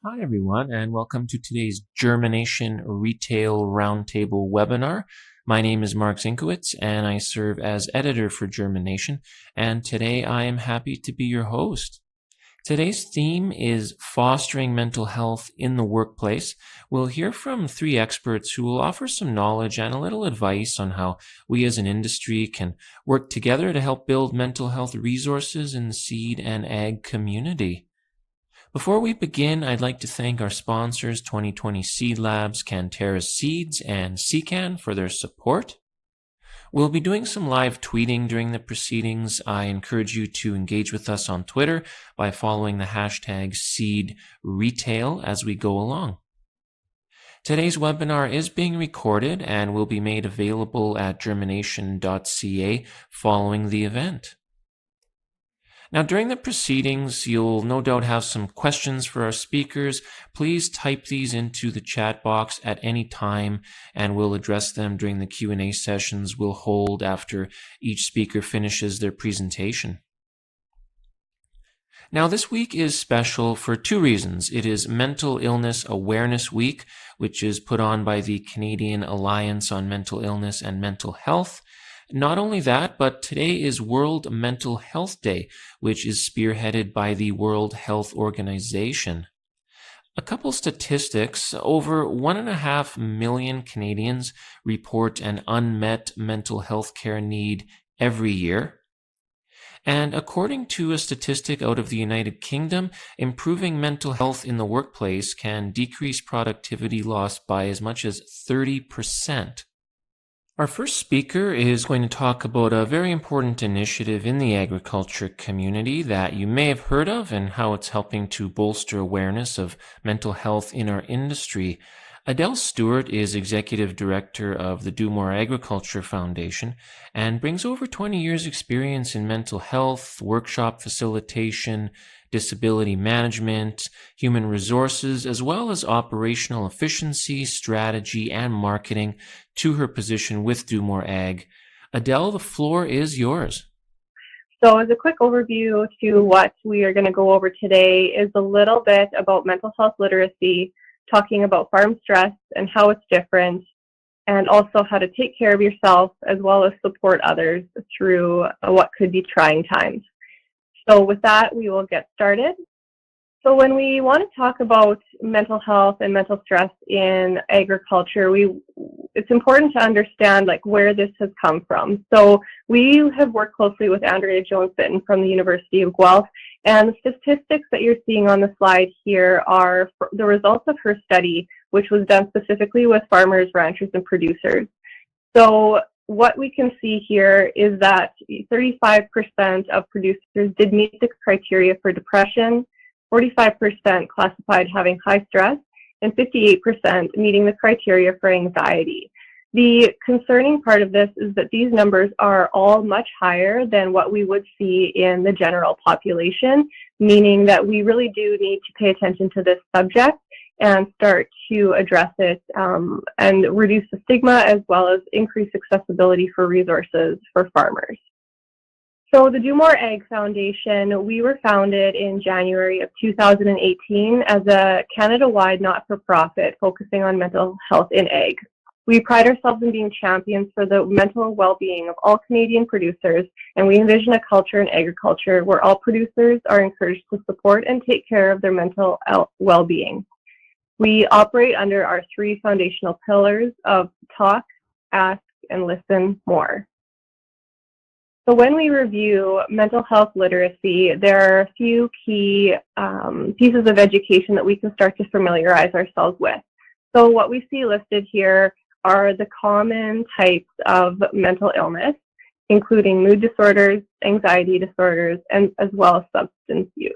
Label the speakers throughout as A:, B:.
A: Hi, everyone, and welcome to today's Germination Retail Roundtable webinar. My name is Mark Zinkowitz, and I serve as editor for Germination, and today I am happy to be your host. Today's theme is fostering mental health in the workplace. We'll hear from three experts who will offer some knowledge and a little advice on how we as an industry can work together to help build mental health resources in the seed and ag community. Before we begin, I'd like to thank our sponsors, 2020 Seed Labs, Canterra Seeds, and SeCan for their support. We'll be doing some live tweeting during the proceedings. I encourage you to engage with us on Twitter by following the hashtag SeedRetail as we go along. Today's webinar is being recorded and will be made available at germination.ca following the event. Now, during the proceedings, you'll no doubt have some questions for our speakers. Please type these into the chat box at any time, and we'll address them during the Q&A sessions we'll hold after each speaker finishes their presentation. Now, this week is special for two reasons. It is Mental Illness Awareness Week, which is put on by the Canadian Alliance on Mental Illness and Mental Health. Not only that, but today is World Mental Health Day, which is spearheaded by the World Health Organization. A couple statistics: over 1.5 million Canadians report an unmet mental health care need every year. And according to a statistic out of the United Kingdom, improving mental health in the workplace can decrease productivity loss by as much as 30%. Our first speaker is going to talk about a very important initiative in the agriculture community that you may have heard of and how it's helping to bolster awareness of mental health in our industry. Adele Stewart is Executive Director of the Do More Agriculture Foundation and brings over 20 years' experience in mental health, workshop facilitation, disability management, human resources, as well as operational efficiency, strategy, and marketing to her position with Do More Ag. Adele, the floor is yours.
B: So as a quick overview to what we are going to go over today is a little bit about mental health literacy, talking about farm stress and how it's different, and also how to take care of yourself as well as support others through what could be trying times. So with that, we will get started. So when we want to talk about mental health and mental stress in agriculture, it's important to understand where this has come from. So we have worked closely with Andrea Jones-Fitton from the University of Guelph, and the statistics that you're seeing on the slide here are the results of her study, which was done specifically with farmers, ranchers, and producers. So what we can see here is that 35% of producers did meet the criteria for depression, 45% classified having high stress, and 58% meeting the criteria for anxiety. The concerning part of this is that these numbers are all much higher than what we would see in the general population, meaning that we really do need to pay attention to this subject and start to address it and reduce the stigma as well as increase accessibility for resources for farmers. So the Do More Ag Foundation, we were founded in January of 2018 as a Canada-wide not-for-profit focusing on mental health in ag. We pride ourselves in being champions for the mental well-being of all Canadian producers, and we envision a culture in agriculture where all producers are encouraged to support and take care of their mental well-being. We operate under our three foundational pillars of talk, ask, and listen more. So when we review mental health literacy, there are a few key pieces of education that we can start to familiarize ourselves with. So what we see listed here are the common types of mental illness, including mood disorders, anxiety disorders, and as well as substance use.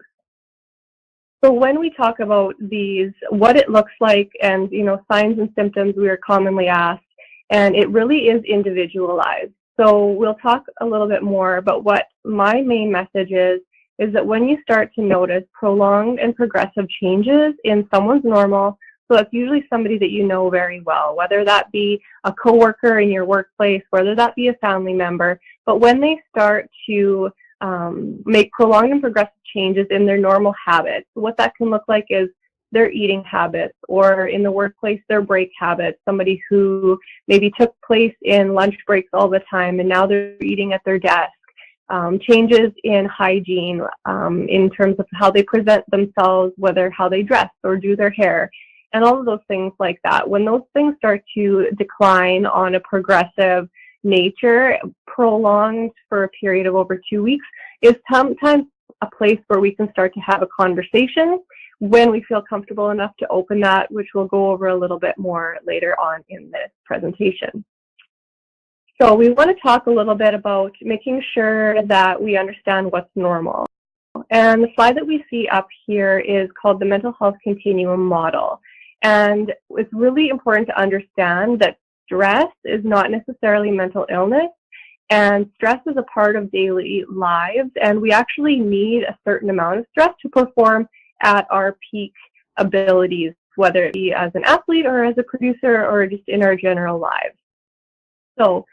B: So when we talk about these, what it looks like and, signs and symptoms, we are commonly asked, and it really is individualized. So we'll talk a little bit more about what my main message is that when you start to notice prolonged and progressive changes in someone's normal, so it's usually somebody that you know very well, whether that be a coworker in your workplace, whether that be a family member, but when they start to make prolonged and progressive changes in their normal habits, what that can look like is their eating habits, or in the workplace, their break habits. Somebody who maybe took place in lunch breaks all the time and now they're eating at their desk. Changes in hygiene, in terms of how they present themselves, whether how they dress or do their hair, and all of those things like that. When those things start to decline on a progressive nature, prolonged for a period of over 2 weeks, is sometimes a place where we can start to have a conversation when we feel comfortable enough to open that, which we'll go over a little bit more later on in this presentation. So we want to talk a little bit about making sure that we understand what's normal. And the slide that we see up here is called the Mental Health Continuum model. And it's really important to understand that stress is not necessarily mental illness, and stress is a part of daily lives, and we actually need a certain amount of stress to perform at our peak abilities, whether it be as an athlete or as a producer or just in our general lives. So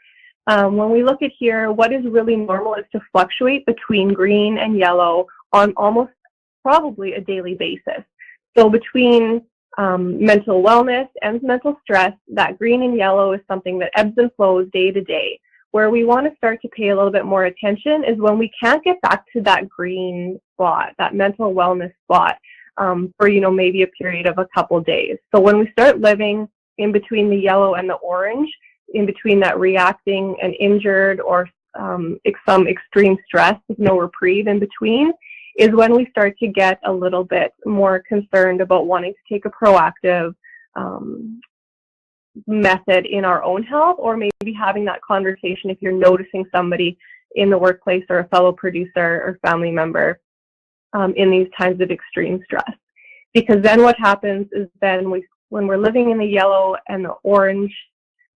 B: when we look at here, what is really normal is to fluctuate between green and yellow on almost probably a daily basis. So between mental wellness and mental stress, that green and yellow is something that ebbs and flows day to day. Where we want to start to pay a little bit more attention is when we can't get back to that green spot, that mental wellness spot, for maybe a period of a couple days. So when we start living in between the yellow and the orange, in between that reacting and injured or some extreme stress with no reprieve in between, is when we start to get a little bit more concerned about wanting to take a proactive method in our own health, or maybe having that conversation if you're noticing somebody in the workplace or a fellow producer or family member in these times of extreme stress. Because then what happens is then when we're living in the yellow and the orange,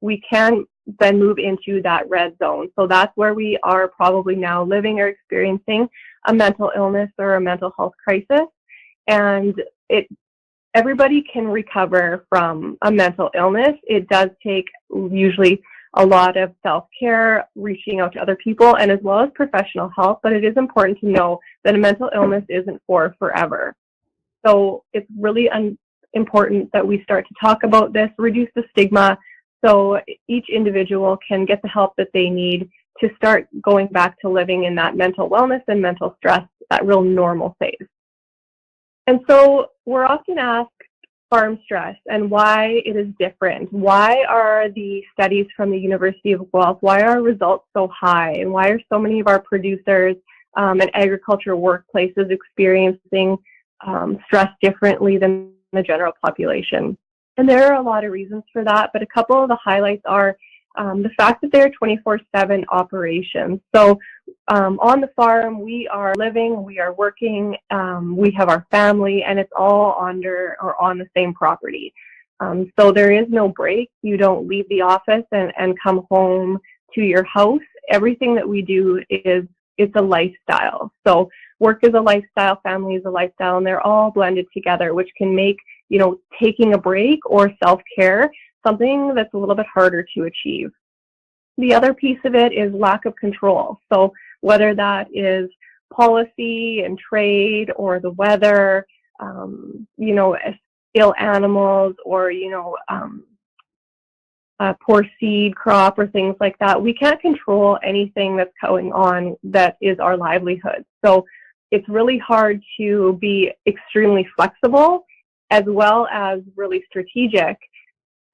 B: we can then move into that red zone. So that's where we are probably now living or experiencing a mental illness or a mental health crisis. And everybody can recover from a mental illness. It does take usually a lot of self-care, reaching out to other people, and as well as professional help. But it is important to know that a mental illness isn't for forever. So it's really important that we start to talk about this, reduce the stigma, so each individual can get the help that they need to start going back to living in that mental wellness and mental stress, that real normal phase. And so we're often asked farm stress and why it is different. Why are the studies from the University of Guelph, why are results so high? And why are so many of our producers and agriculture workplaces experiencing stress differently than the general population? And there are a lot of reasons for that, but a couple of the highlights are the fact that they're 24/7 operations. So on the farm, we are living, we are working, we have our family, and it's all under or on the same property. So there is no break. You don't leave the office and come home to your house. Everything that we do it's a lifestyle. So work is a lifestyle, family is a lifestyle, and they're all blended together, which can make taking a break or self-care something that's a little bit harder to achieve. The other piece of it is lack of control. So whether that is policy and trade or the weather, ill animals or, a poor seed crop or things like that, we can't control anything that's going on that is our livelihood. So it's really hard to be extremely flexible as well as really strategic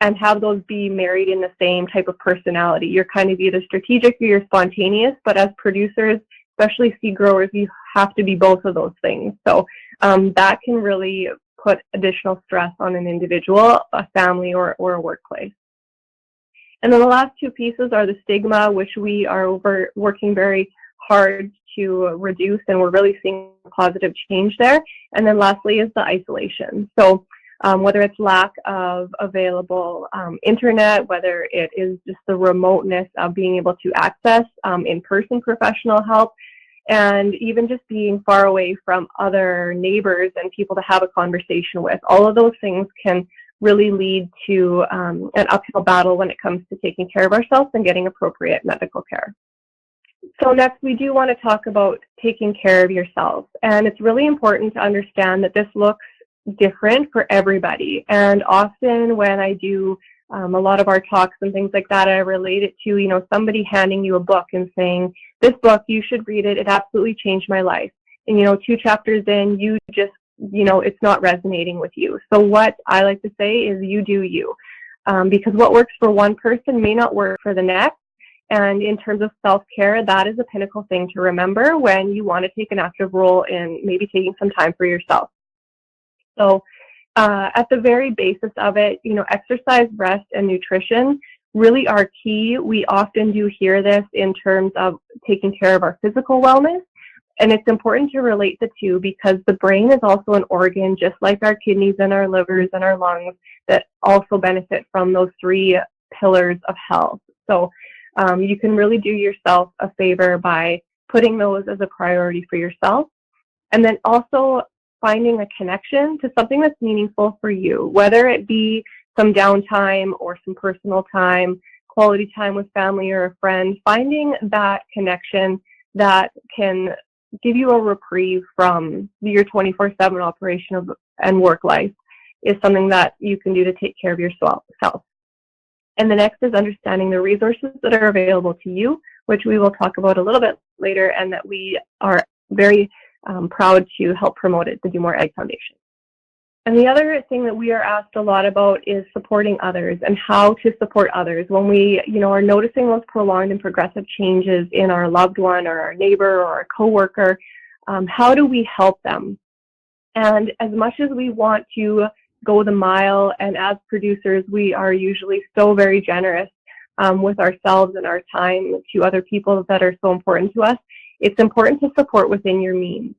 B: and have those be married in the same type of personality. You're kind of either strategic or you're spontaneous, but as producers, especially seed growers, you have to be both of those things. So that can really put additional stress on an individual, a family, or a workplace. And then the last two pieces are the stigma, which we are working very hard to reduce, and we're really seeing positive change there. And then lastly is the isolation. So whether it's lack of available internet, whether it is just the remoteness of being able to access in-person professional help, and even just being far away from other neighbors and people to have a conversation with. All of those things can really lead to an uphill battle when it comes to taking care of ourselves and getting appropriate medical care. So next, we do want to talk about taking care of yourself. And it's really important to understand that this looks different for everybody. And often when I do a lot of our talks and things like that, I relate it to, somebody handing you a book and saying, this book, you should read it. It absolutely changed my life. And, 2 chapters in, you just, it's not resonating with you. So what I like to say is you do you. Because what works for one person may not work for the next. And in terms of self-care, that is a pinnacle thing to remember when you want to take an active role in maybe taking some time for yourself. So at the very basis of it, exercise, rest, and nutrition really are key. We often do hear this in terms of taking care of our physical wellness. And it's important to relate the two because the brain is also an organ, just like our kidneys and our livers and our lungs, that also benefit from those 3 pillars of health. So you can really do yourself a favor by putting those as a priority for yourself. And then also finding a connection to something that's meaningful for you, whether it be some downtime or some personal time, quality time with family or a friend, finding that connection that can give you a reprieve from your 24/7 operation and work life is something that you can do to take care of yourself. And the next is understanding the resources that are available to you, which we will talk about a little bit later, and that we are very proud to help promote at the Do More Egg Foundation. And the other thing that we are asked a lot about is supporting others and how to support others when we, are noticing those prolonged and progressive changes in our loved one or our neighbor or our coworker. How do we help them? And as much as we want to go the mile, and as producers, we are usually so very generous with ourselves and our time to other people that are so important to us, it's important to support within your means.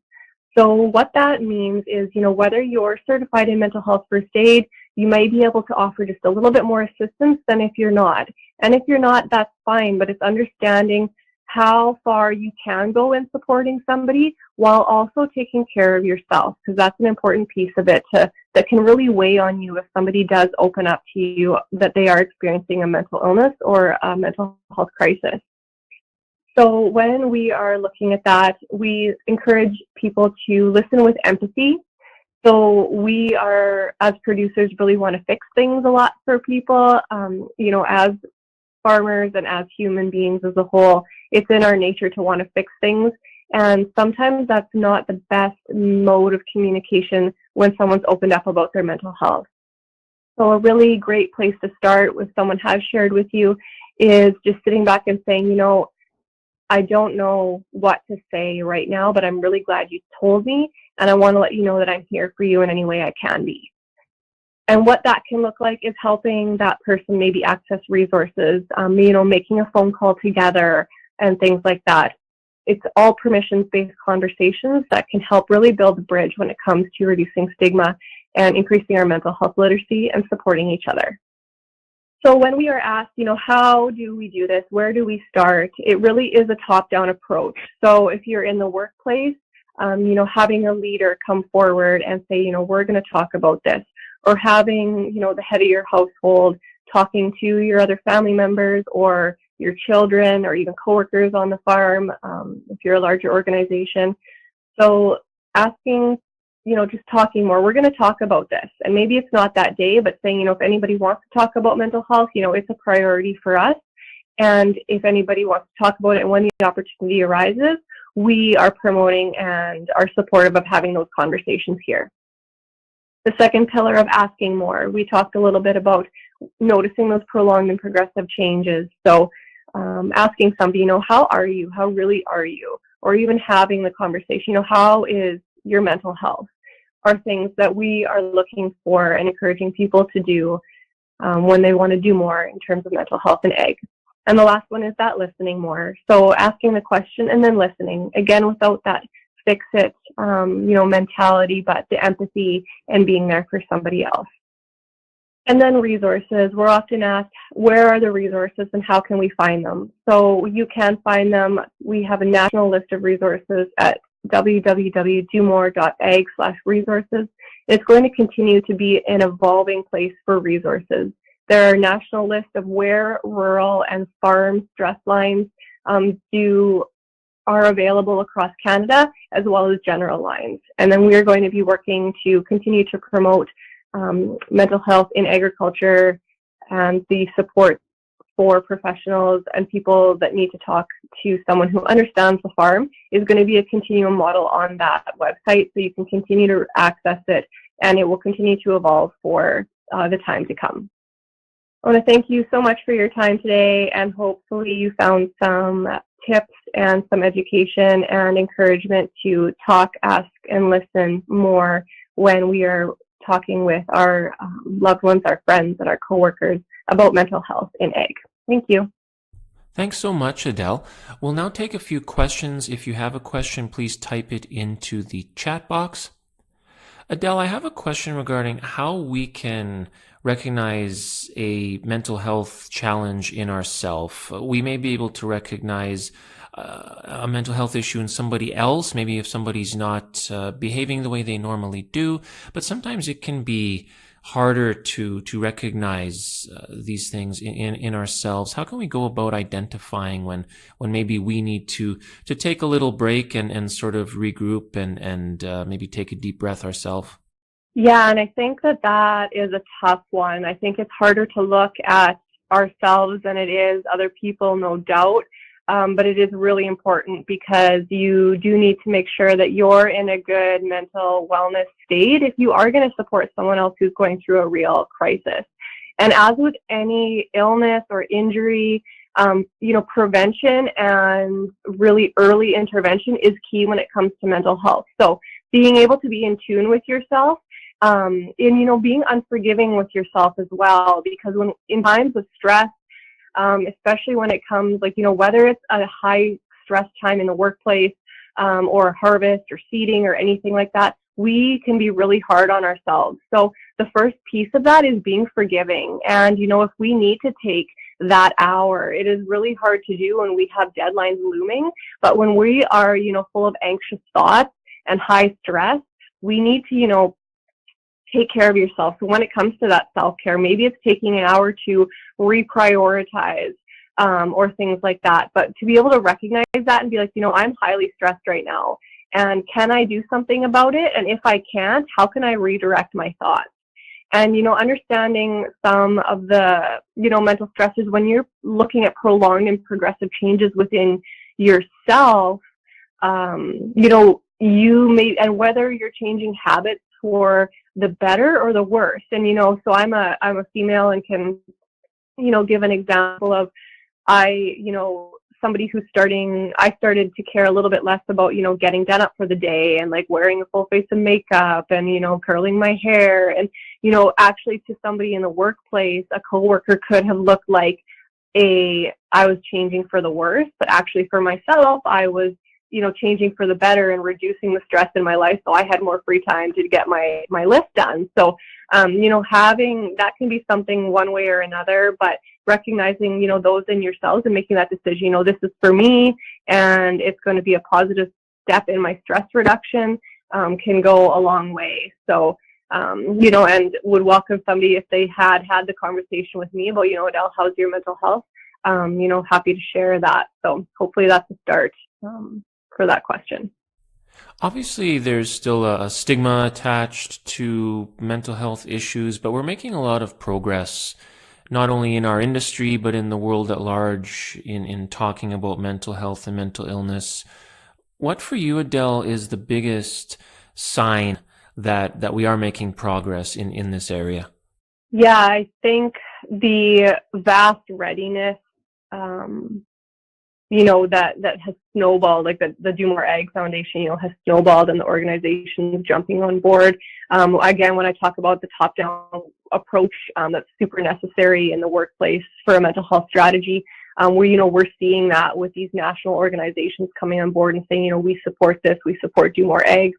B: So what that means is, whether you're certified in mental health first aid, you might be able to offer just a little bit more assistance than if you're not. And if you're not, that's fine, but it's understanding how far you can go in supporting somebody while also taking care of yourself, because that's an important piece of it that can really weigh on you if somebody does open up to you that they are experiencing a mental illness or a mental health crisis. So when we are looking at that, we encourage people to listen with empathy. So we are, as producers, really want to fix things a lot for people. As farmers and as human beings as a whole, it's in our nature to want to fix things. And sometimes that's not the best mode of communication when someone's opened up about their mental health. So a really great place to start, if someone has shared with you, is just sitting back and saying, I don't know what to say right now, but I'm really glad you told me, and I want to let you know that I'm here for you in any way I can be. And what that can look like is helping that person maybe access resources, making a phone call together and things like that. It's all permissions-based conversations that can help really build the bridge when it comes to reducing stigma and increasing our mental health literacy and supporting each other. So when we are asked, how do we do this? Where do we start? It really is a top-down approach. So if you're in the workplace, having a leader come forward and say, we're going to talk about this, or having, the head of your household talking to your other family members or your children or even coworkers on the farm, if you're a larger organization. So asking, just talking more. We're going to talk about this. And maybe it's not that day, but saying, if anybody wants to talk about mental health, it's a priority for us. And if anybody wants to talk about it and when the opportunity arises, we are promoting and are supportive of having those conversations here. The second pillar of asking more, we talked a little bit about noticing those prolonged and progressive changes. So asking somebody, how are you? How really are you? Or even having the conversation, how is your mental health? Are things that we are looking for and encouraging people to do when they want to do more in terms of mental health and egg. And the last one is that listening more. So asking the question and then listening, again, without that fix it, mentality, but the empathy and being there for somebody else. And then resources. We're often asked, where are the resources and how can we find them? So you can find them. We have a national list of resources at www.domore.ag/resources. It's going to continue to be an evolving place for resources. There are national lists of where rural and farm stress lines are available across Canada, as well as general lines. And then we are going to be working to continue to promote mental health in agriculture and the support for professionals and people that need to talk to someone who understands the farm is going to be a continuum model on that website, so you can continue to access it, and it will continue to evolve for the time to come. I want to thank you so much for your time today, and hopefully you found some tips and some education and encouragement to talk, ask, and listen more when we are talking with our loved ones, our friends, and our coworkers about mental health in ag. Thank you.
A: Thanks so much, Adele. We'll now take a few questions. If you have a question, please type it into the chat box. Adele, I have a question regarding how we can recognize a mental health challenge in ourselves. We may be able to recognize a mental health issue in somebody else, maybe if somebody's not behaving the way they normally do, but sometimes it can be harder to recognize these things in ourselves. How can we go about identifying when maybe we need to take a little break and sort of regroup and maybe take a deep breath ourselves?
B: Yeah, and I think that is a tough one. I think it's harder to look at ourselves than it is other people, no doubt. But it is really important because you do need to make sure that you're in a good mental wellness state if you are going to support someone else who's going through a real crisis. And as with any illness or injury, prevention and really early intervention is key when it comes to mental health. So being able to be in tune with yourself, and being unforgiving with yourself as well, because when in times of stress, especially when it comes whether it's a high stress time in the workplace or harvest or seeding or anything like that, we can be really hard on ourselves. So the first piece of that is being forgiving. And if we need to take that hour, it is really hard to do when we have deadlines looming. But when we are full of anxious thoughts and high stress, we need to take care of yourself. So when it comes to that self-care, maybe it's taking an hour to reprioritize or things like that. But to be able to recognize that and be like, I'm highly stressed right now. And can I do something about it? And if I can't, how can I redirect my thoughts? And, understanding some of the, mental stresses when you're looking at prolonged and progressive changes within yourself, you may, and whether you're changing habits for the better or the worse. And, so I'm a female and can, give an example of somebody I started to care a little bit less about, getting done up for the day and wearing a full face of makeup and, curling my hair. And, actually to somebody in the workplace, a coworker could have looked like I was changing for the worse, but actually for myself, I was changing for the better and reducing the stress in my life, so I had more free time to get my list done. So, having that can be something one way or another, but recognizing, those in yourselves and making that decision, this is for me and it's going to be a positive step in my stress reduction, can go a long way. So, and would welcome somebody if they had the conversation with me about, Adele, how's your mental health? Happy to share that. So hopefully that's a start. For that question.
A: Obviously, there's still a stigma attached to mental health issues, but we're making a lot of progress, not only in our industry, but in the world at large in talking about mental health and mental illness. What for you, Adele, is the biggest sign that we are making progress in this area?
B: Yeah, I think the vast readiness that has snowballed, the Do More Ag Foundation, has snowballed and the organizations jumping on board. Again, when I talk about the top-down approach that's super necessary in the workplace for a mental health strategy, we're seeing that with these national organizations coming on board and saying, we support this, we support Do More Ag.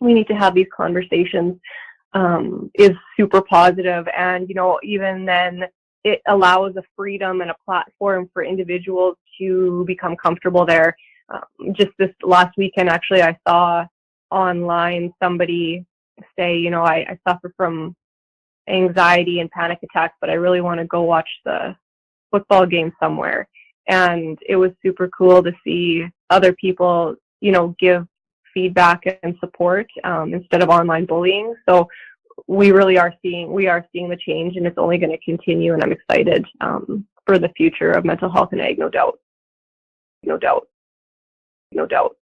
B: We need to have these conversations is super positive. And, even then, it allows a freedom and a platform for individuals to become comfortable there. Just this last weekend, actually, I saw online somebody say, I suffer from anxiety and panic attacks, but I really want to go watch the football game somewhere. And it was super cool to see other people, give feedback and support instead of online bullying. So we are seeing the change, and it's only going to continue. And I'm excited for the future of mental health and ag, no doubt, no doubt, no doubt.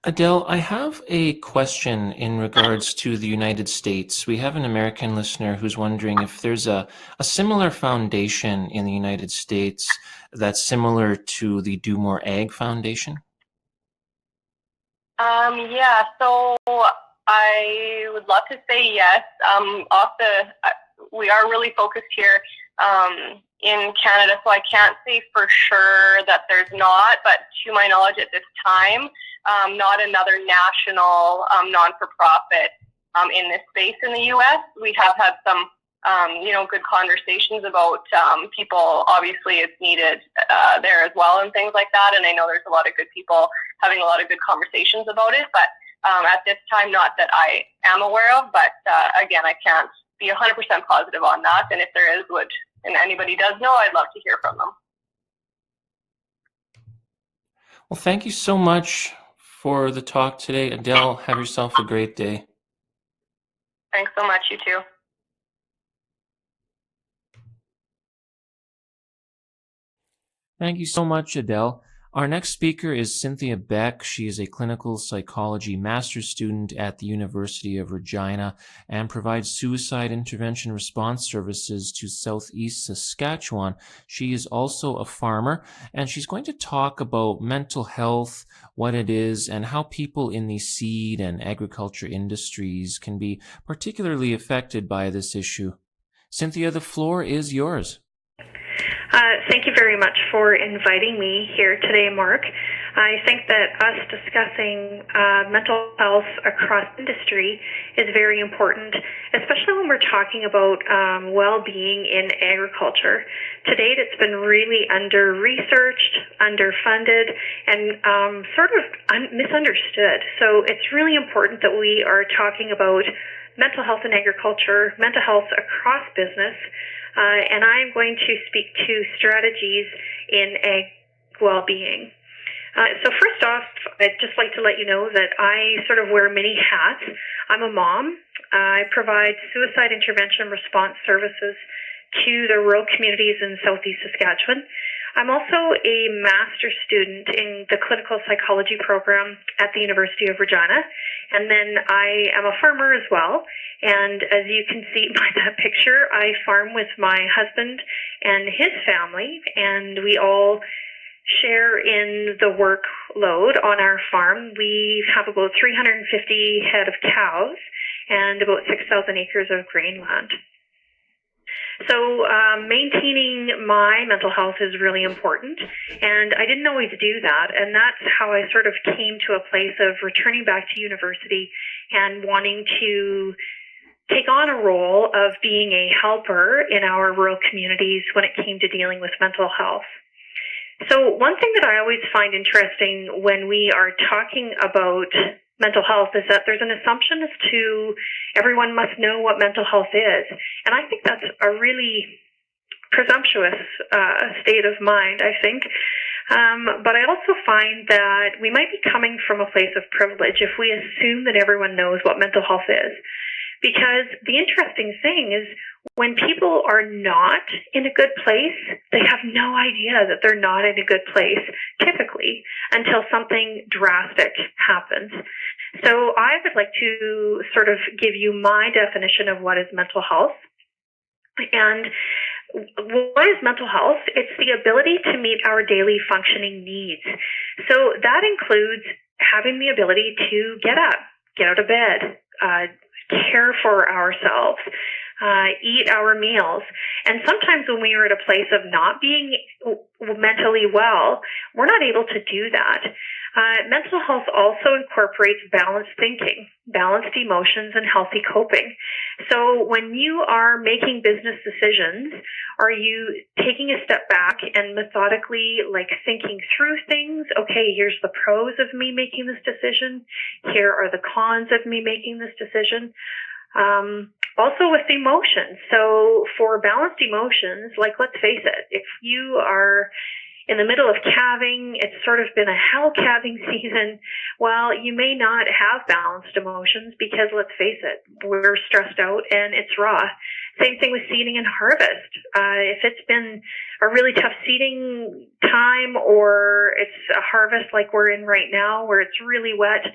A: Adele, I have a question in regards to the United States. We have an American listener who's wondering if there's a similar foundation in the United States that's similar to the Do More Ag Foundation.
B: Yeah, so I would love to say yes. We are really focused here in Canada, so I can't say for sure that there's not, but to my knowledge at this time, not another national non-for-profit in this space in the U.S. We have had some good conversations about people. Obviously, it's needed there as well and things like that. And I know there's a lot of good people having a lot of good conversations about it. But at this time, not that I am aware of. But again, I can't be 100% positive on that. And if there is, and anybody does know, I'd love to hear from them.
A: Well, thank you so much for the talk today, Adele. Have yourself a great day.
B: Thanks so much. You too.
A: Thank you so much, Adele. Our next speaker is Cynthia Beck. She is a clinical psychology master's student at the University of Regina and provides suicide intervention response services to Southeast Saskatchewan. She is also a farmer, and she's going to talk about mental health, what it is, and how people in the seed and agriculture industries can be particularly affected by this issue. Cynthia, the floor is yours.
C: Thank you very much for inviting me here today, Mark. I think that us discussing mental health across industry is very important, especially when we're talking about well-being in agriculture. To date, it's been really under-researched, underfunded, and sort of misunderstood. So it's really important that we are talking about mental health in agriculture, mental health across business, and I'm going to speak to strategies in ag well-being. So first off, I'd just like to let you know that I sort of wear many hats. I'm a mom. I provide suicide intervention response services to the rural communities in Southeast Saskatchewan. I'm also a master's student in the clinical psychology program at the University of Regina, and then I am a farmer as well. And as you can see by that picture, I farm with my husband and his family, and we all share in the workload on our farm. We have about 350 head of cows and about 6,000 acres of grain land. So maintaining my mental health is really important, and I didn't always do that, and that's how I sort of came to a place of returning back to university and wanting to take on a role of being a helper in our rural communities when it came to dealing with mental health. So one thing that I always find interesting when we are talking about mental health is that there's an assumption as to everyone must know what mental health is. And I think that's a really presumptuous state of mind, I think. But I also find that we might be coming from a place of privilege if we assume that everyone knows what mental health is. Because the interesting thing is when people are not in a good place, they have no idea that they're not in a good place, typically, until something drastic happens. So I would like to sort of give you my definition of what is mental health. And what is mental health? It's the ability to meet our daily functioning needs. So that includes having the ability to get up, get out of bed, care for ourselves, eat our meals. And sometimes when we are at a place of not being mentally well, we're not able to do that. Mental health also incorporates balanced thinking, balanced emotions, and healthy coping. So when you are making business decisions, are you taking a step back and methodically thinking through things? Okay, here's the pros of me making this decision. Here are the cons of me making this decision. Also with emotions. So for balanced emotions, let's face it, if you are in the middle of calving, it's sort of been a hell calving season, well, you may not have balanced emotions because, let's face it, we're stressed out and it's raw. Same thing with seeding and harvest. If it's been a really tough seeding time, or it's a harvest like we're in right now where it's really wet,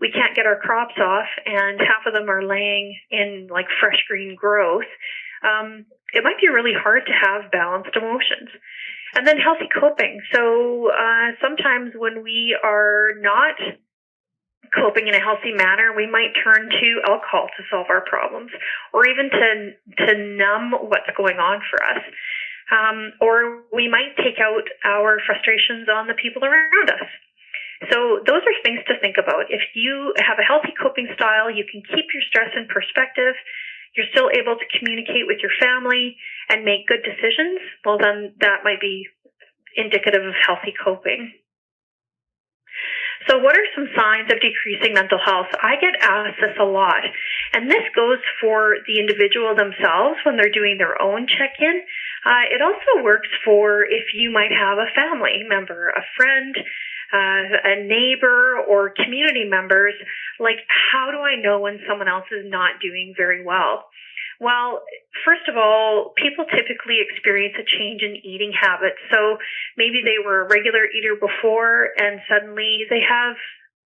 C: we can't get our crops off and half of them are laying in fresh green growth, it might be really hard to have balanced emotions. And then healthy coping. So sometimes when we are not coping in a healthy manner, we might turn to alcohol to solve our problems, or even to numb what's going on for us. Or we might take out our frustrations on the people around us. So those are things to think about. If you have a healthy coping style, you can keep your stress in perspective. You're still able to communicate with your family and make good decisions, well, then that might be indicative of healthy coping. So what are some signs of decreasing mental health? I get asked this a lot, and this goes for the individual themselves when they're doing their own check-in. It also works for if you might have a family member, a friend, a neighbor, or community members. How do I know when someone else is not doing very well? Well, first of all, people typically experience a change in eating habits. So maybe they were a regular eater before and suddenly they have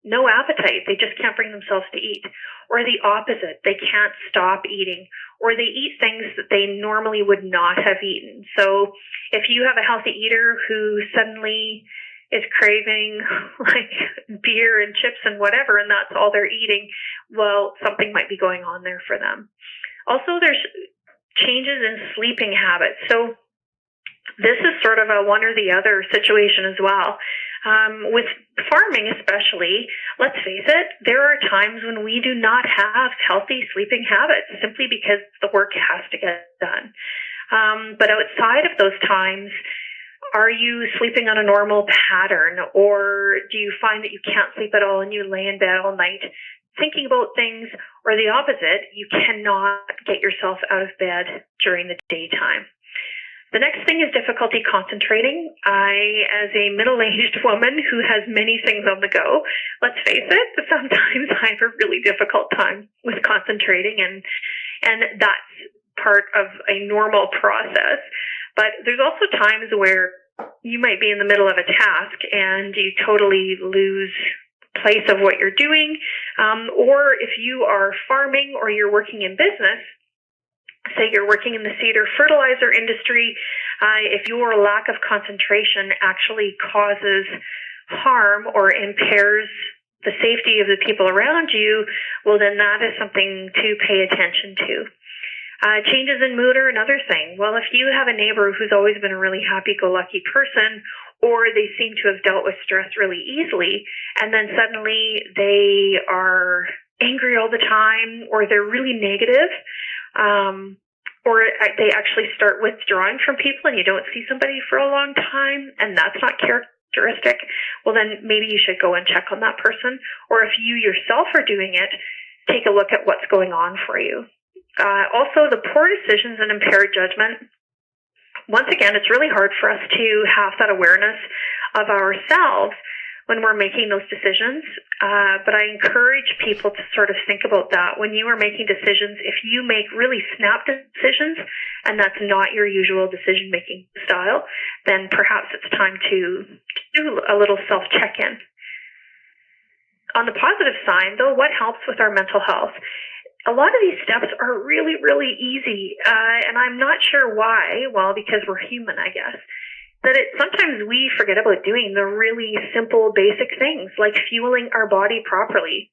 C: no appetite. They just can't bring themselves to eat. Or the opposite, they can't stop eating. Or they eat things that they normally would not have eaten. So if you have a healthy eater who suddenly is craving beer and chips and whatever, and that's all they're eating, well, something might be going on there for them. Also, there's changes in sleeping habits. So this is sort of a one or the other situation as well. With farming especially, let's face it, there are times when we do not have healthy sleeping habits simply because the work has to get done. But outside of those times, are you sleeping on a normal pattern, or do you find that you can't sleep at all and you lay in bed all night thinking about things, or the opposite, you cannot get yourself out of bed during the daytime? The next thing is difficulty concentrating. I, as a middle-aged woman who has many things on the go, let's face it, sometimes I have a really difficult time with concentrating, and that's part of a normal process. But there's also times where you might be in the middle of a task and you totally lose place of what you're doing. Or if you are farming or you're working in business, say you're working in the seed or fertilizer industry, if your lack of concentration actually causes harm or impairs the safety of the people around you, well, then that is something to pay attention to. Changes in mood are another thing. Well, if you have a neighbor who's always been a really happy-go-lucky person, or they seem to have dealt with stress really easily, and then suddenly they are angry all the time, or they're really negative, or they actually start withdrawing from people and you don't see somebody for a long time, and that's not characteristic, well, then maybe you should go and check on that person. Or if you yourself are doing it, take a look at what's going on for you. Also, the poor decisions and impaired judgment. Once again, it's really hard for us to have that awareness of ourselves when we're making those decisions. But I encourage people to sort of think about that. When you are making decisions, if you make really snap decisions and that's not your usual decision-making style, then perhaps it's time to do a little self-check-in. On the positive side, though, what helps with our mental health? A lot of these steps are really, really easy, and I'm not sure why. Well, because we're human, I guess. That sometimes we forget about doing the really simple, basic things, like fueling our body properly.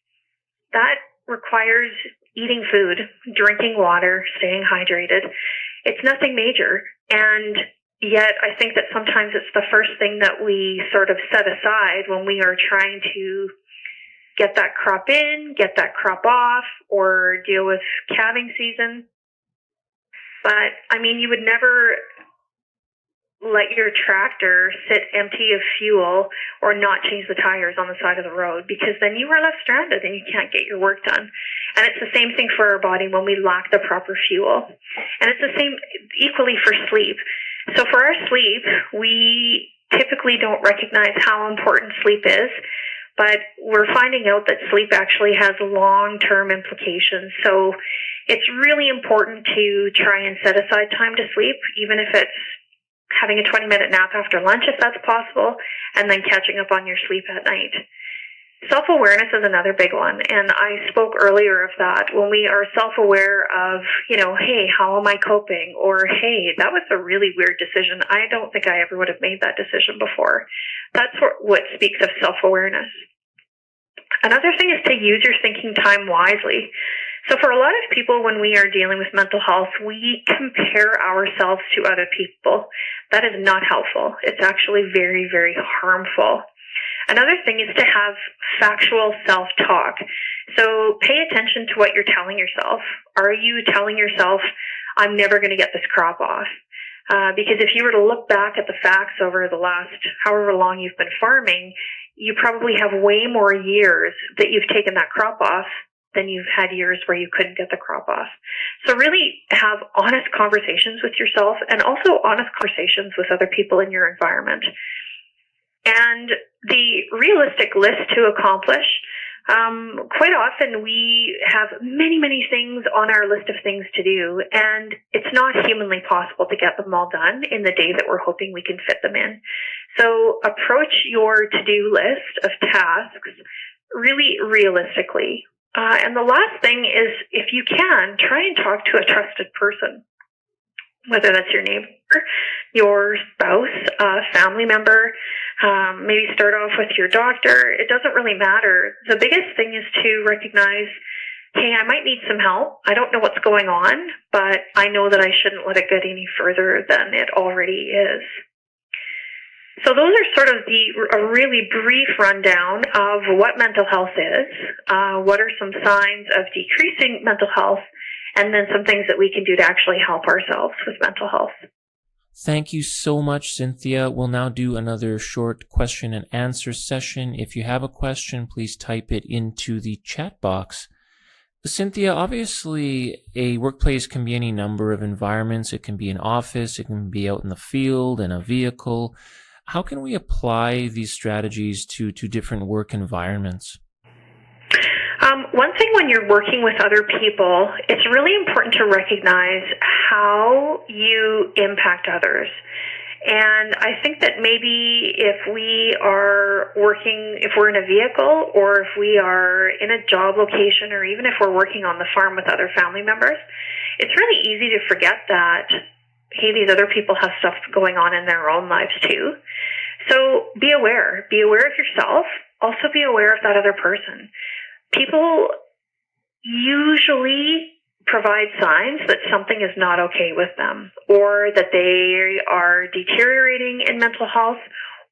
C: That requires eating food, drinking water, staying hydrated. It's nothing major, and Yet I think that sometimes it's the first thing that we sort of set aside when we are trying to get that crop in, get that crop off, or deal with calving season. But, I mean, you would never let your tractor sit empty of fuel or not change the tires on the side of the road, because then you are left stranded and you can't get your work done. And it's the same thing for our body when we lack the proper fuel. And it's the same equally for sleep. So for our sleep, we typically don't recognize how important sleep is, but we're finding out that sleep actually has long-term implications. So it's really important to try and set aside time to sleep, even if it's having a 20-minute nap after lunch, if that's possible, and then catching up on your sleep at night. Self-awareness is another big one, and I spoke earlier of that. When we are self-aware of, hey, how am I coping? Or, hey, that was a really weird decision. I don't think I ever would have made that decision before. That's what speaks of self-awareness. Another thing is to use your thinking time wisely. So for a lot of people, when we are dealing with mental health, we compare ourselves to other people. That is not helpful. It's actually very, very harmful. Another thing is to have factual self-talk. So pay attention to what you're telling yourself. Are you telling yourself, I'm never going to get this crop off? Because if you were to look back at the facts over the last however long you've been farming, you probably have way more years that you've taken that crop off than you've had years where you couldn't get the crop off. So really have honest conversations with yourself and also honest conversations with other people in your environment. And the realistic list to accomplish, quite often we have many, many things on our list of things to do, and it's not humanly possible to get them all done in the day that we're hoping we can fit them in. So approach your to-do list of tasks really realistically. And the last thing is, if you can, try and talk to a trusted person, whether that's your neighbor, your spouse, a family member, maybe start off with your doctor. It doesn't really matter. The biggest thing is to recognize, hey, I might need some help. I don't know what's going on, but I know that I shouldn't let it get any further than it already is. So those are sort of a really brief rundown of what mental health is, what are some signs of decreasing mental health, and then some things that we can do to actually help ourselves with mental health.
A: Thank you so much, Cynthia. We'll now do another short question and answer session. If you have a question, please type it into the chat box. Cynthia, obviously a workplace can be any number of environments. It can be an office, it can be out in the field, in a vehicle. How can we apply these strategies to different work environments?
C: One thing when you're working with other people, it's really important to recognize how you impact others. And I think that maybe if we are working, if we're in a vehicle or if we are in a job location or even if we're working on the farm with other family members, it's really easy to forget that, hey, these other people have stuff going on in their own lives too. So be aware. Be aware of yourself. Also be aware of that other person. People usually provide signs that something is not okay with them, or that they are deteriorating in mental health,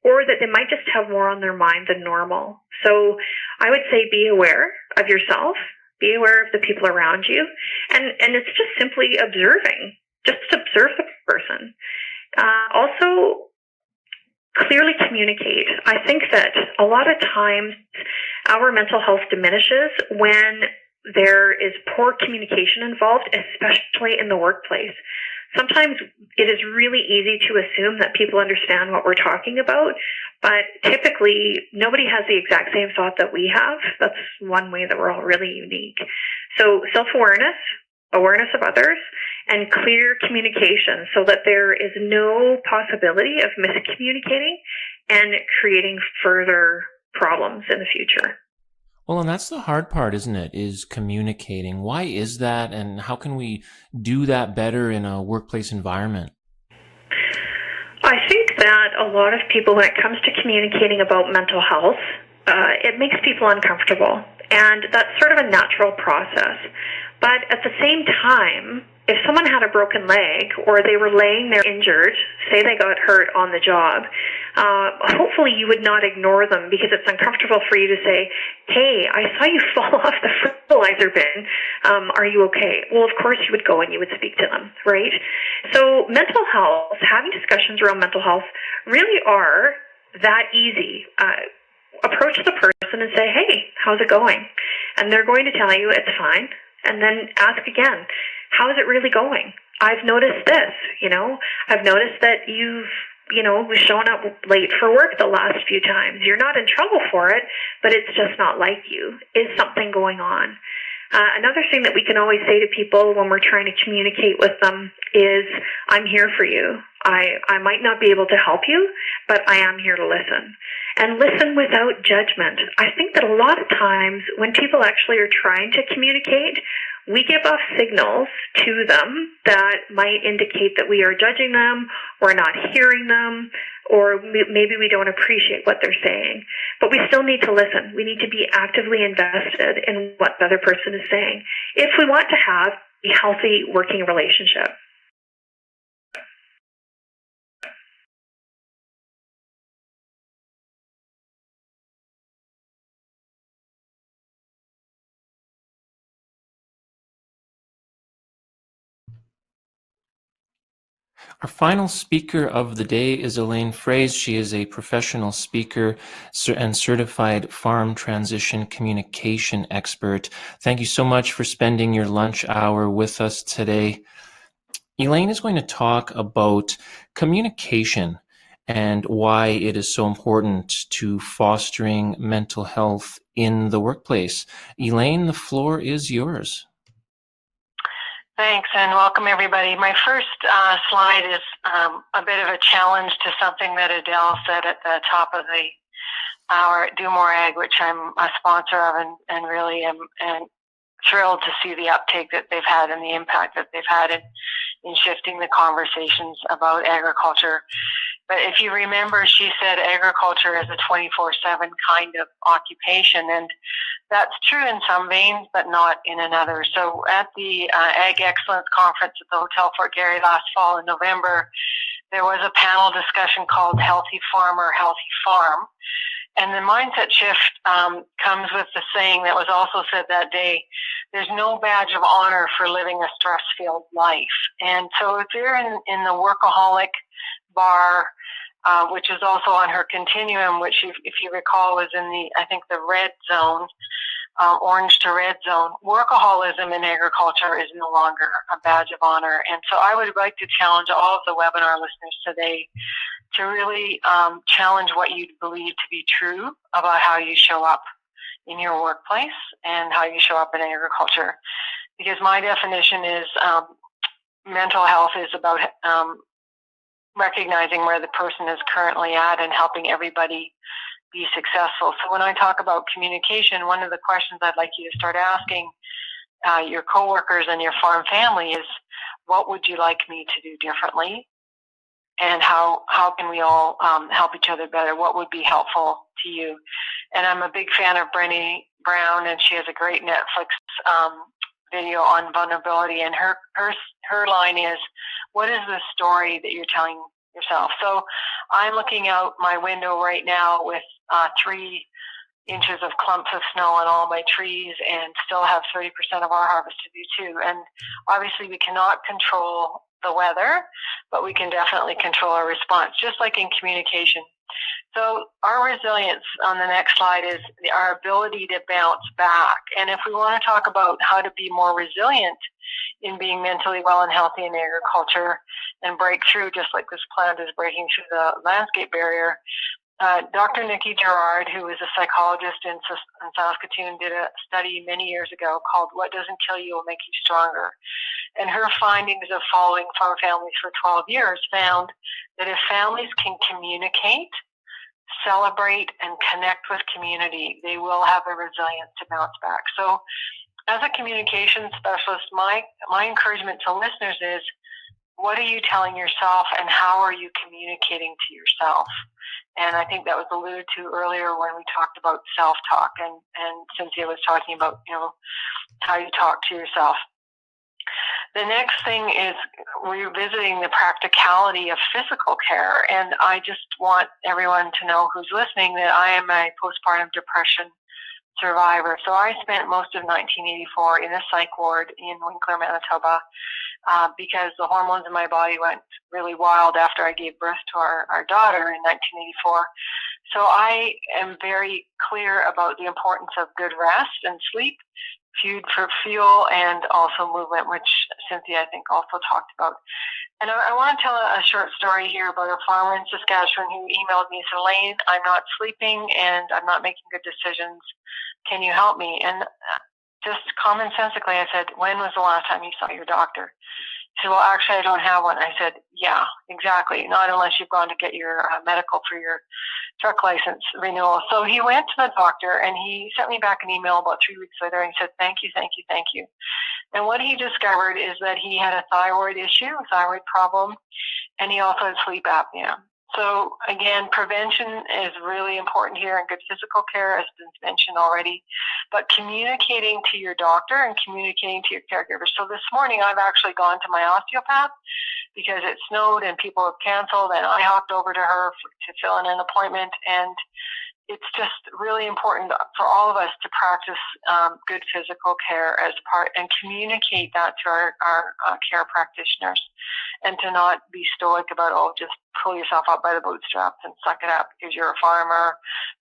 C: or that they might just have more on their mind than normal. So I would say be aware of yourself, be aware of the people around you, and it's just simply observing. Just observe the person. Also, clearly communicate. I think that a lot of times our mental health diminishes when there is poor communication involved, especially in the workplace. Sometimes it is really easy to assume that people understand what we're talking about, but typically nobody has the exact same thought that we have. That's one way that we're all really unique. So self-awareness, awareness of others, and clear communication so that there is no possibility of miscommunicating and creating further problems in the future.
A: Well, and that's the hard part, isn't it, is communicating. Why is that, and how can we do that better in a workplace environment?
C: I think that a lot of people, when it comes to communicating about mental health, it makes people uncomfortable, and that's sort of a natural process. But at the same time, if someone had a broken leg or they were laying there injured, say they got hurt on the job, hopefully you would not ignore them because it's uncomfortable for you to say, hey, I saw you fall off the fertilizer bin. Are you okay? Well, of course you would go and you would speak to them, right? So mental health, having discussions around mental health really are that easy. Approach the person and say, hey, how's it going? And they're going to tell you it's fine. And then ask again, how is it really going? I've noticed this, I've noticed that you've, shown up late for work the last few times. You're not in trouble for it, but it's just not like you. Is something going on? Another thing that we can always say to people when we're trying to communicate with them is, I'm here for you. I might not be able to help you, but I am here to listen. And listen without judgment. I think that a lot of times when people actually are trying to communicate, we give off signals to them that might indicate that we are judging them or not hearing them, or maybe we don't appreciate what they're saying. But we still need to listen. We need to be actively invested in what the other person is saying if we want to have a healthy working relationship.
A: Our final speaker of the day is Elaine Fraze. She is a professional speaker and certified farm transition communication expert. Thank you so much for spending your lunch hour with us today. Elaine is going to talk about communication and why it is so important to fostering mental health in the workplace. Elaine, the floor is yours.
D: Thanks, and welcome everybody. My first slide is a bit of a challenge to something that Adele said at the top of the hour at Do More Ag, which I'm a sponsor of, and really am thrilled to see the uptake that they've had and the impact that they've had in shifting the conversations about agriculture. But if you remember, she said agriculture is a 24/7 kind of occupation, and that's true in some veins, but not in another. So at the Ag Excellence Conference at the Hotel Fort Garry last fall in November, there was a panel discussion called Healthy Farmer, Healthy Farm. And the mindset shift comes with the saying that was also said that day, there's no badge of honor for living a stress-filled life. And so if you're in the workaholic bar, which is also on her Continuum, which if you recall was in the red zone, orange to red zone, workaholism in agriculture is no longer a badge of honor. And so I would like to challenge all of the webinar listeners today to really challenge what you believe to be true about how you show up in your workplace and how you show up in agriculture. Because my definition is mental health is about recognizing where the person is currently at and helping everybody be successful. So when I talk about communication, one of the questions I'd like you to start asking your coworkers and your farm family is, what would you like me to do differently? And how can we all help each other better? What would be helpful to you? And I'm a big fan of Brené Brown, and she has a great Netflix video on vulnerability. And her line is, what is the story that you're telling yourself? So I'm looking out my window right now with 3 inches of clumps of snow on all my trees and still have 30% of our harvest to do too. And obviously we cannot control the weather, but we can definitely control our response, just like in communication. So our resilience on the next slide is our ability to bounce back. And if we want to talk about how to be more resilient in being mentally well and healthy in agriculture and break through, just like this plant is breaking through the landscape barrier, Dr. Nikki Gerard, who is a psychologist in Saskatoon, did a study many years ago called What Doesn't Kill You Will Make You Stronger. And her findings of following farm families for 12 years found that if families can communicate, celebrate, and connect with community, they will have the resilience to bounce back. So as a communication specialist, my encouragement to listeners is, what are you telling yourself and how are you communicating to yourself? And I think that was alluded to earlier when we talked about self-talk, and Cynthia was talking about, how you talk to yourself. The next thing is revisiting the practicality of physical care. And I just want everyone to know who's listening that I am a postpartum depression survivor. So I spent most of 1984 in a psych ward in Winkler, Manitoba, because the hormones in my body went really wild after I gave birth to our daughter in 1984. So I am very clear about the importance of good rest and sleep, food for fuel, and also movement, which Cynthia, I think, also talked about. And I want to tell a short story here about a farmer in Saskatchewan who emailed me and said, Elaine, I'm not sleeping and I'm not making good decisions. Can you help me? And just commonsensically, I said, when was the last time you saw your doctor? He said, well, actually, I don't have one. I said, yeah, exactly. Not unless you've gone to get your medical for your truck license renewal. So he went to the doctor and he sent me back an email about 3 weeks later and he said, thank you, thank you, thank you. And what he discovered is that he had a thyroid issue, a thyroid problem, and he also had sleep apnea. So again, prevention is really important here, and good physical care has been mentioned already, but communicating to your doctor and communicating to your caregiver. So this morning I've actually gone to my osteopath because it snowed and people have canceled, and I hopped over to her to fill in an appointment, and it's just really important for all of us to practice good physical care as part and communicate that to our care practitioners, and to not be stoic about, oh, just pull yourself up by the bootstraps and suck it up because you're a farmer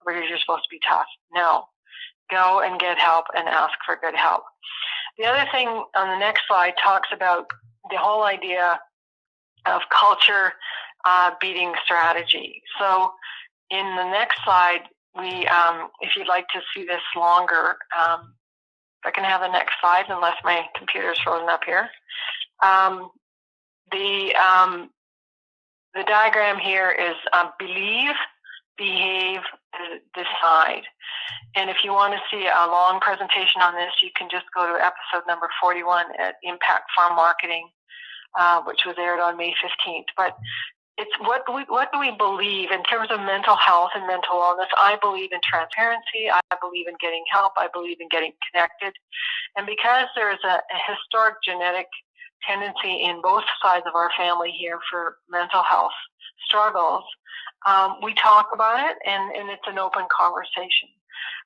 D: or because you're supposed to be tough. No, go and get help and ask for good help. The other thing on the next slide talks about the whole idea of culture beating strategy. So in the next slide, we, if you'd like to see this longer, if I can have the next slide, unless my computer's frozen up here. The diagram here is believe, behave, decide. And if you want to see a long presentation on this, you can just go to episode number 41 at Impact Farm Marketing, which was aired on May 15th. But it's what do we believe in terms of mental health and mental wellness? I believe in transparency. I believe in getting help. I believe in getting connected. And because there's a historic genetic tendency in both sides of our family here for mental health struggles, we talk about it, and it's an open conversation.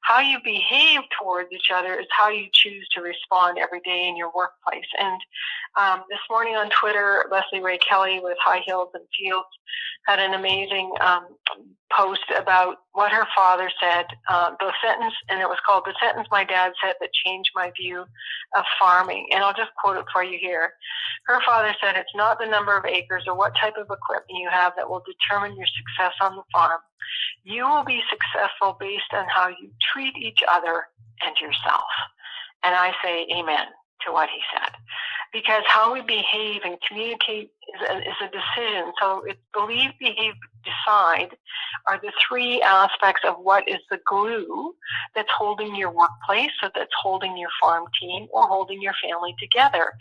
D: How you behave towards each other is how you choose to respond every day in your workplace. And this morning on Twitter, Leslie Ray Kelly with High Heels and Fields had an amazing post about what her father said, the sentence, and it was called "The Sentence My Dad Said That Changed My View of Farming." And I'll just quote it for you here. Her father said, "It's not the number of acres or what type of equipment you have that will determine your success on the farm. You will be successful based on how you treat each other and yourself." And I say amen to what he said. Because how we behave and communicate is a decision. So it's believe, behave, decide are the three aspects of what is the glue that's holding your workplace, or that's holding your farm team, or holding your family together.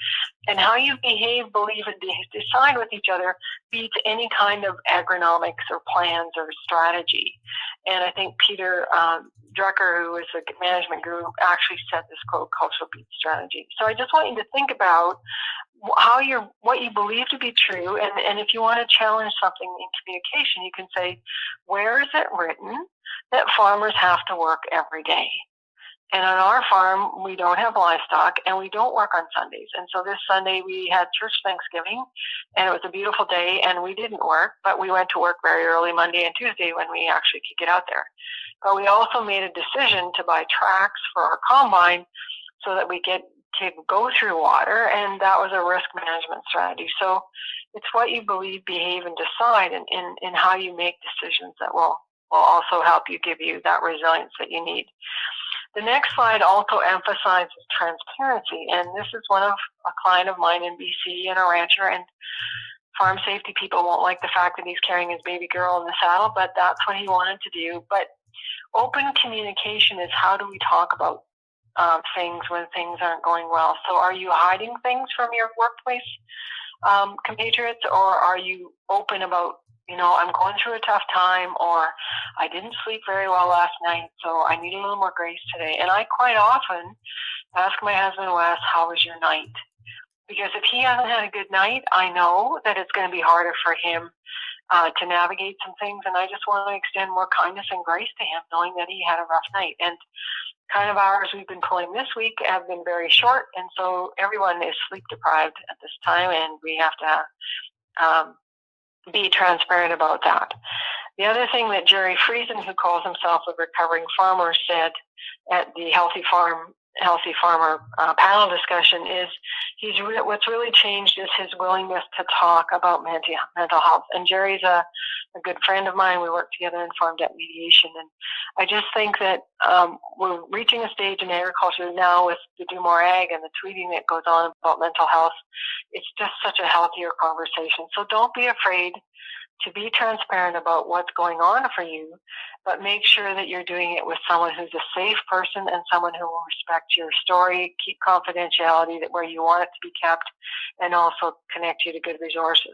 D: And how you behave, believe, and decide with each other beats any kind of agronomics or plans or strategy. And I think Peter Drucker, who is a management guru, actually said this quote, "Cultural beats strategy." So I just want you to think about what you believe to be true, and if you want to challenge something in communication, you can say, where is it written that farmers have to work every day? And on our farm, we don't have livestock, and we don't work on Sundays. And so this Sunday, we had church Thanksgiving, and it was a beautiful day, and we didn't work, but we went to work very early Monday and Tuesday when we actually could get out there. But we also made a decision to buy tracks for our combine so that we could go through water, and that was a risk management strategy. So it's what you believe, behave, and decide in how you make decisions that will also help you, give you that resilience that you need. The next slide also emphasizes transparency, and this is one of a client of mine in BC and a rancher, and farm safety people won't like the fact that he's carrying his baby girl in the saddle, but that's what he wanted to do. But open communication is how do we talk about things when things aren't going well. So are you hiding things from your workplace compatriots, or are you open about, I'm going through a tough time, or I didn't sleep very well last night, so I need a little more grace today. And I quite often ask my husband, Wes, how was your night? because if he hasn't had a good night, I know that it's going to be harder for him to navigate some things, and I just want to extend more kindness and grace to him, knowing that he had a rough night. And kind of hours we've been pulling this week have been very short, and so everyone is sleep deprived at this time, and we have to be transparent about that. The other thing that Jerry Friesen, who calls himself a recovering farmer, said at the Healthy Farmer panel discussion is what's really changed is his willingness to talk about mental health. And Jerry's a good friend of mine. We work together in farm debt mediation. And I just think that we're reaching a stage in agriculture now with the Do More Ag and the tweeting that goes on about mental health. It's just such a healthier conversation. So don't be afraid to be transparent about what's going on for you, but make sure that you're doing it with someone who's a safe person and someone who will respect your story, keep confidentiality where you want it to be kept, and also connect you to good resources.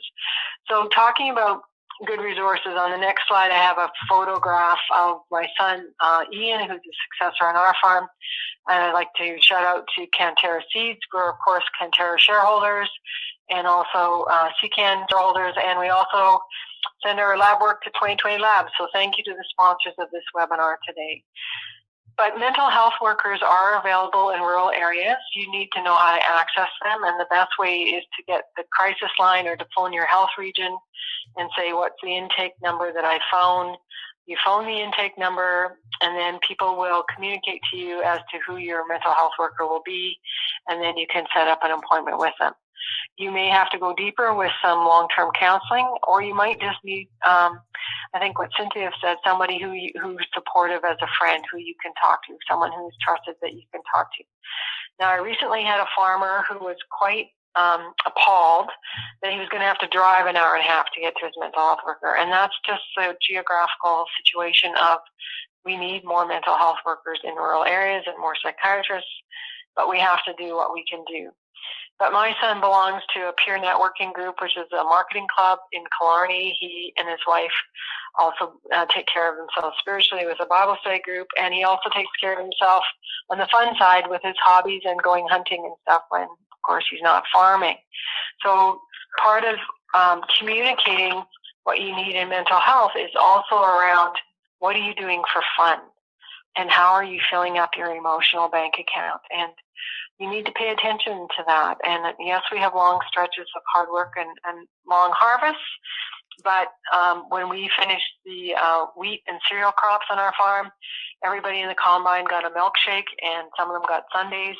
D: So talking about good resources, on the next slide I have a photograph of my son Ian, who's a successor on our farm. And I'd like to shout out to Canterra Seeds. We're, of course, Canterra shareholders, and also SeCan shareholders, and we also send our lab work to 2020 Labs. So thank you to the sponsors of this webinar today. But mental health workers are available in rural areas. You need to know how to access them, and the best way is to get the crisis line or to phone your health region and say, what's the intake number that I phone? You phone the intake number, and then people will communicate to you as to who your mental health worker will be, and then you can set up an appointment with them. You may have to go deeper with some long-term counseling, or you might just need, I think what Cynthia said, somebody who's supportive as a friend, who you can talk to, someone who's trusted that you can talk to. Now, I recently had a farmer who was quite appalled that he was going to have to drive an hour and a half to get to his mental health worker. And that's just the geographical situation of we need more mental health workers in rural areas and more psychiatrists, but we have to do what we can do. But my son belongs to a peer networking group, which is a marketing club in Killarney. He and his wife also take care of themselves spiritually with a Bible study group, and he also takes care of himself on the fun side with his hobbies and going hunting and stuff when, of course, he's not farming. So part of communicating what you need in mental health is also around what are you doing for fun, and how are you filling up your emotional bank account. And you need to pay attention to that. And yes, we have long stretches of hard work and long harvests, but when we finished the wheat and cereal crops on our farm, everybody in the combine got a milkshake, and some of them got sundaes.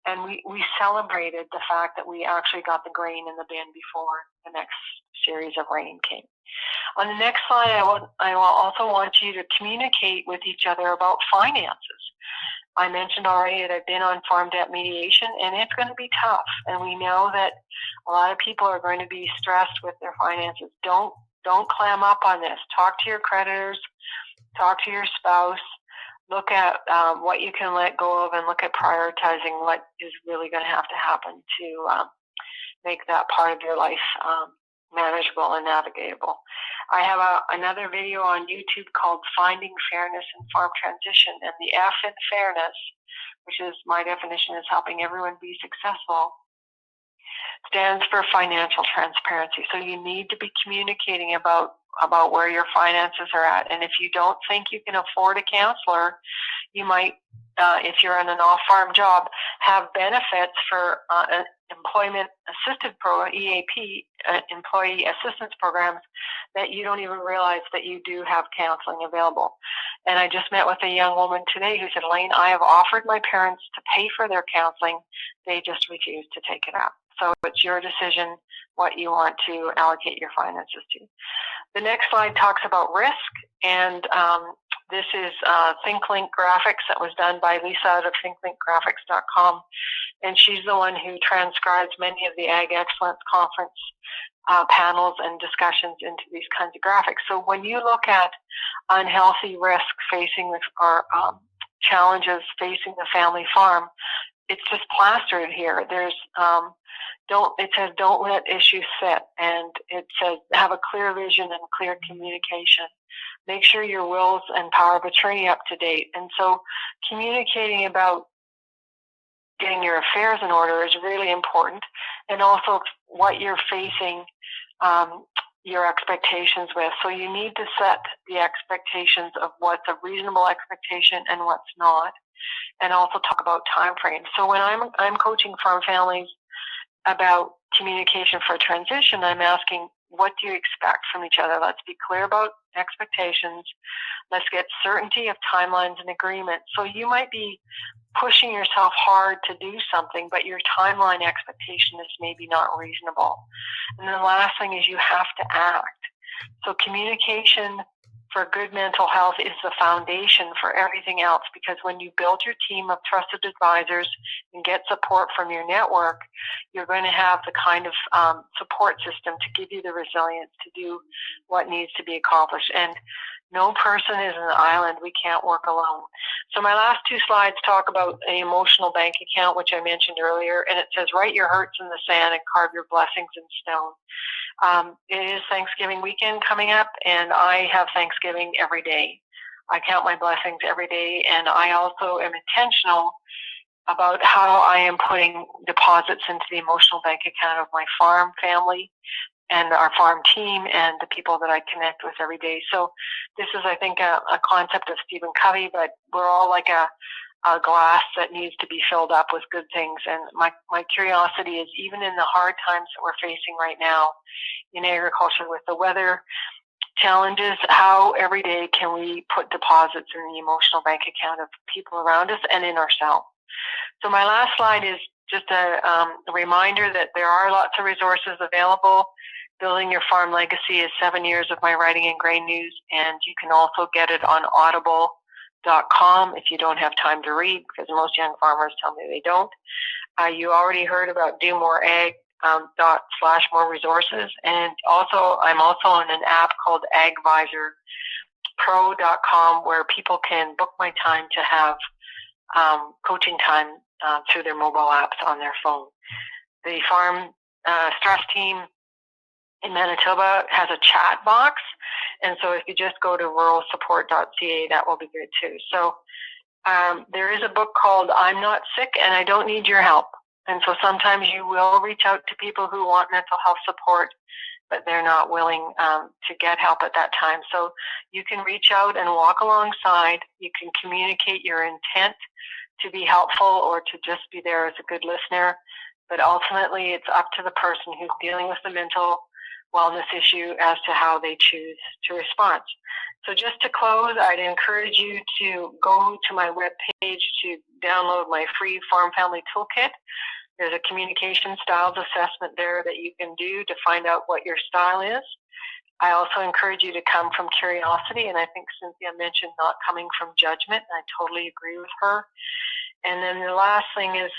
D: And we celebrated the fact that we actually got the grain in the bin before the next series of rain came. On the next slide, I will also want you to communicate with each other about finances. I mentioned already that I've been on farm debt mediation, and it's going to be tough. And we know that a lot of people are going to be stressed with their finances. Don't clam up on this. Talk to your creditors. Talk to your spouse. Look at what you can let go of, and look at prioritizing what is really going to have to happen to make that part of your life manageable and navigatable. I have another video on YouTube called Finding Fairness in Farm Transition, and the F in fairness, which is my definition, is helping everyone be successful, stands for financial transparency. So you need to be communicating about where your finances are at. And if you don't think you can afford a counselor, you might, if you're in an off-farm job, have benefits for an employment assisted program, EAP, employee assistance programs, that you don't even realize that you do have counseling available. And I just met with a young woman today who said, Elaine, I have offered my parents to pay for their counseling. They just refuse to take it up. So it's your decision what you want to allocate your finances to. The next slide talks about risk, and this is ThinkLink Graphics that was done by Lisa out of thinklinkgraphics.com, and she's the one who transcribes many of the Ag Excellence Conference panels and discussions into these kinds of graphics. So when you look at unhealthy risk facing or challenges facing the family farm, it's just plastered here. There's it says don't let issues sit, and it says have a clear vision and clear communication. Make sure your wills and power of attorney up to date. And so communicating about getting your affairs in order is really important. and also what you're facing your expectations with. So you need to set the expectations of what's a reasonable expectation and what's not, and also talk about time frames. So when I'm coaching farm families about communication for transition, I'm asking, what do you expect from each other? Let's be clear about expectations. Let's get certainty of timelines and agreement. So you might be pushing yourself hard to do something, but your timeline expectation is maybe not reasonable. And then the last thing is you have to act. So communication for good mental health is the foundation for everything else, because when you build your team of trusted advisors and get support from your network, you're going to have the kind of support system to give you the resilience to do what needs to be accomplished. And no person is an island. We can't work alone. So my last two slides talk about an emotional bank account, which I mentioned earlier, and it says, write your hurts in the sand and carve your blessings in stone. It is Thanksgiving weekend coming up, and I have Thanksgiving every day. I count my blessings every day, and I also am intentional about how I am putting deposits into the emotional bank account of my farm family and our farm team and the people that I connect with every day. So this is, I think, a concept of Stephen Covey, but we're all like a glass that needs to be filled up with good things. And my curiosity is, even in the hard times that we're facing right now in agriculture with the weather challenges, how every day can we put deposits in the emotional bank account of people around us and in ourselves? So my last slide is just a reminder that there are lots of resources available. Building Your Farm Legacy is 7 years of my writing in Grain News, and you can also get it on audible.com if you don't have time to read, because most young farmers tell me they don't. You already heard about Do More Ag /more resources, and also I'm also on an app called agvisorpro.com where people can book my time to have coaching time through their mobile apps on their phone. The farm stress team in Manitoba has a chat box, and so if you just go to ruralsupport.ca, that will be good too. So there is a book called I'm Not Sick and I Don't Need Your Help. And so sometimes you will reach out to people who want mental health support, but they're not willing to get help at that time. So you can reach out and walk alongside. You can communicate your intent to be helpful or to just be there as a good listener. But ultimately, it's up to the person who's dealing with the mental wellness issue as to how they choose to respond. So just to close, I'd encourage you to go to my webpage to download my free Farm Family Toolkit. There's a communication styles assessment there that you can do to find out what your style is. I also encourage you to come from curiosity, and I think Cynthia mentioned not coming from judgment, and I totally agree with her. And then the last thing is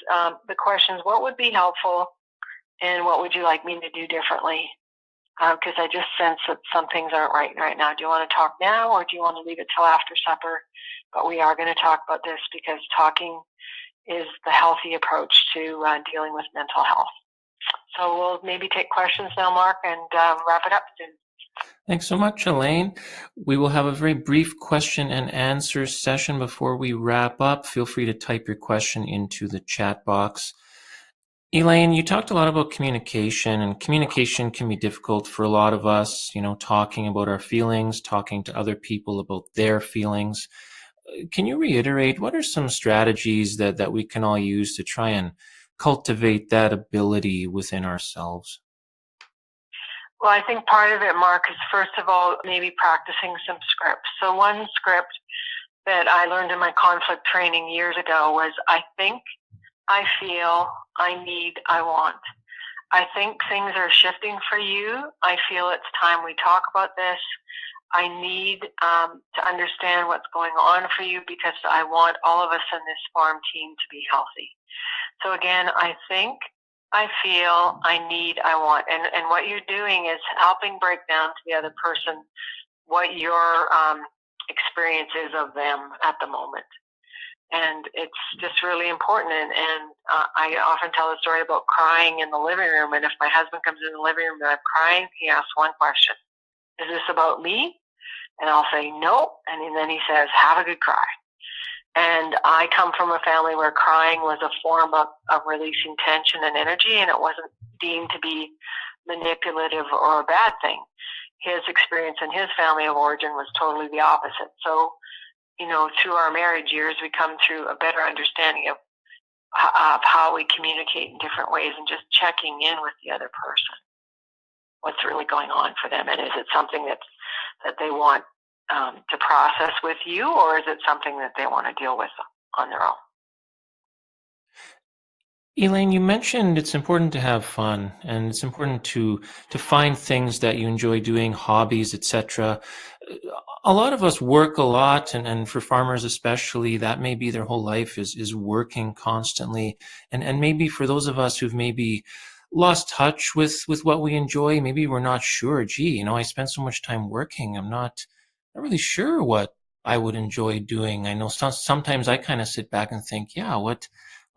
D: the questions, what would be helpful and what would you like me to do differently? Because I just sense that some things aren't right now. Do you want to talk now or do you want to leave it till after supper? But we are going to talk about this because talking is the healthy approach to dealing with mental health. So we'll maybe take questions now, Mark, and wrap it up soon.
A: Thanks so much, Elaine. We will have a very brief question and answer session before we wrap up. Feel free to type your question into the chat box. Elaine, you talked a lot about communication, and communication can be difficult for a lot of us, talking about our feelings, talking to other people about their feelings. Can you reiterate, what are some strategies that we can all use to try and cultivate that ability within ourselves?
D: Well, I think part of it, Mark, is first of all, maybe practicing some scripts. So one script that I learned in my conflict training years ago was, I think, I feel, I need, I want. I think things are shifting for you. I feel it's time we talk about this. I need to understand what's going on for you because I want all of us in this farm team to be healthy. So again, I think, I feel, I need, I want. And what you're doing is helping break down to the other person what your experience is of them at the moment. And it's just really important. And I often tell a story about crying in the living room. And if my husband comes in the living room and I'm crying, he asks one question: is this about me? And I'll say no. And then he says, have a good cry. And I come from a family where crying was a form of releasing tension and energy, and it wasn't deemed to be manipulative or a bad thing. His experience in his family of origin was totally the opposite. So, through our marriage years, we come through a better understanding of how we communicate in different ways, and just checking in with the other person. What's really going on for them, and is it something that they want to process with you, or is it something that they want to deal with on their own?
A: Elaine, you mentioned it's important to have fun, and it's important to find things that you enjoy doing, hobbies, etc. A lot of us work a lot, and for farmers especially, that may be their whole life is working constantly. And maybe for those of us who've maybe lost touch with what we enjoy, maybe we're not sure, gee, I spend so much time working, I'm not really sure what I would enjoy doing. I know sometimes I kind of sit back and think, yeah, what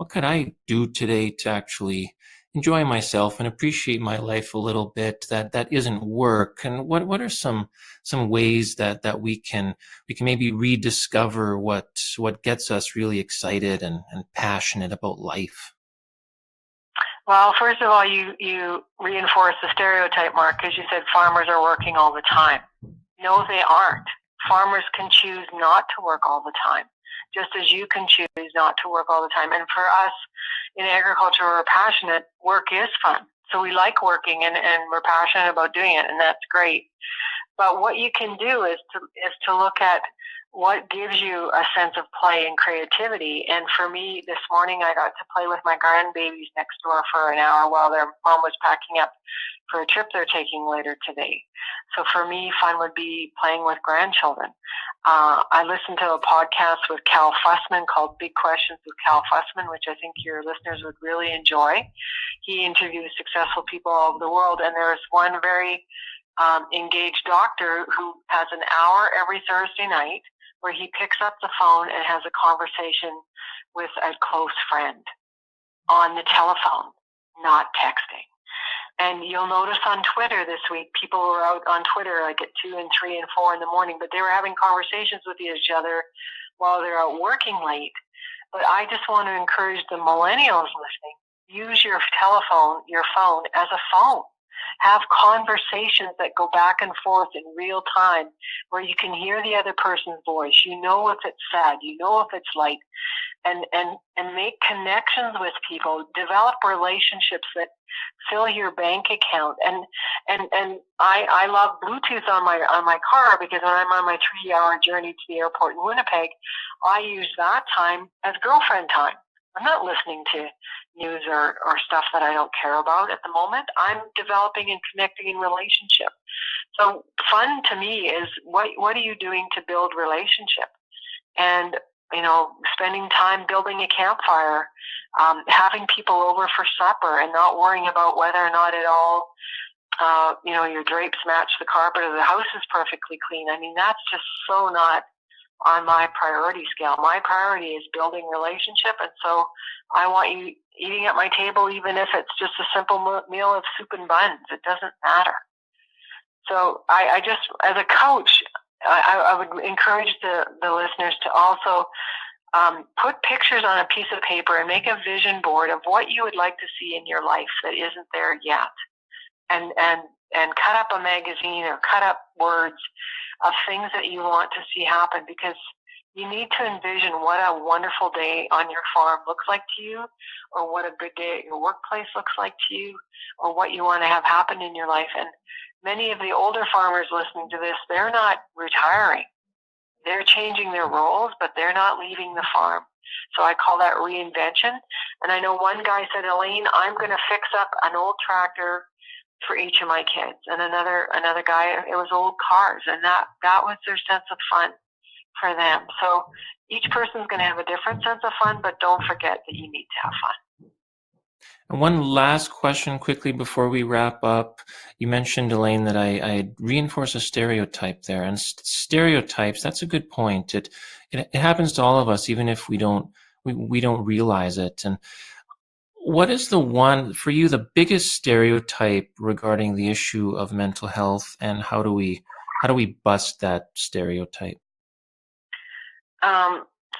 A: could I do today to actually enjoy myself and appreciate my life a little bit that isn't work? And what are some ways that we can maybe rediscover what gets us really excited and passionate about life?
D: Well, first of all, you reinforce the stereotype, Mark, because you said farmers are working all the time. No, they aren't. Farmers can choose not to work all the time, just as you can choose not to work all the time. And for us in agriculture, we're passionate. Work is fun. So we like working, and we're passionate about doing it, and that's great. But what you can do is to look at what gives you a sense of play and creativity. And for me, this morning, I got to play with my grandbabies next door for an hour while their mom was packing up for a trip they're taking later today. So for me, fun would be playing with grandchildren. I listened to a podcast with Cal Fussman called Big Questions with Cal Fussman, which I think your listeners would really enjoy. He interviews successful people all over the world, and there's one very engaged doctor who has an hour every Thursday night where he picks up the phone and has a conversation with a close friend on the telephone, not texting. And you'll notice on Twitter this week, people were out on Twitter like at 2 and 3 and 4 in the morning, but they were having conversations with each other while they're out working late. But I just want to encourage the millennials listening, use your phone as a phone. Have conversations that go back and forth in real time where you can hear the other person's voice. You know if it's sad, you know if it's light, and make connections with people. Develop relationships that fill your bank account. And I love Bluetooth on my car, because when I'm on my 3-hour journey to the airport in Winnipeg, I use that time as girlfriend time. I'm not listening to news or stuff that I don't care about at the moment. I'm developing and connecting in relationship. So fun to me is what are you doing to build relationship? And, spending time building a campfire, having people over for supper and not worrying about whether or not it all, your drapes match the carpet or the house is perfectly clean. I mean, that's just so not on my priority scale. My priority is building relationship, and so I want you eating at my table, even if it's just a simple meal of soup and buns. It doesn't matter. So I just, as a coach, I would encourage the listeners to also put pictures on a piece of paper and make a vision board of what you would like to see in your life that isn't there yet, and cut up a magazine or cut up words of things that you want to see happen, because you need to envision what a wonderful day on your farm looks like to you, or what a good day at your workplace looks like to you, or what you want to have happen in your life. And many of the older farmers listening to this, they're not retiring. They're changing their roles, but they're not leaving the farm. So I call that reinvention. And I know one guy said, Elaine, I'm going to fix up an old tractor for each of my kids. And another guy, it was old cars, and that was their sense of fun for them. So each person's going to have a different sense of fun, but don't forget that you need to have fun.
A: And one last question quickly before we wrap up. You mentioned, Elaine, that I reinforce a stereotype there, and stereotypes, that's a good point. It happens to all of us, even if we don't realize it. And what is for you, the biggest stereotype regarding the issue of mental health, and how do we bust that stereotype?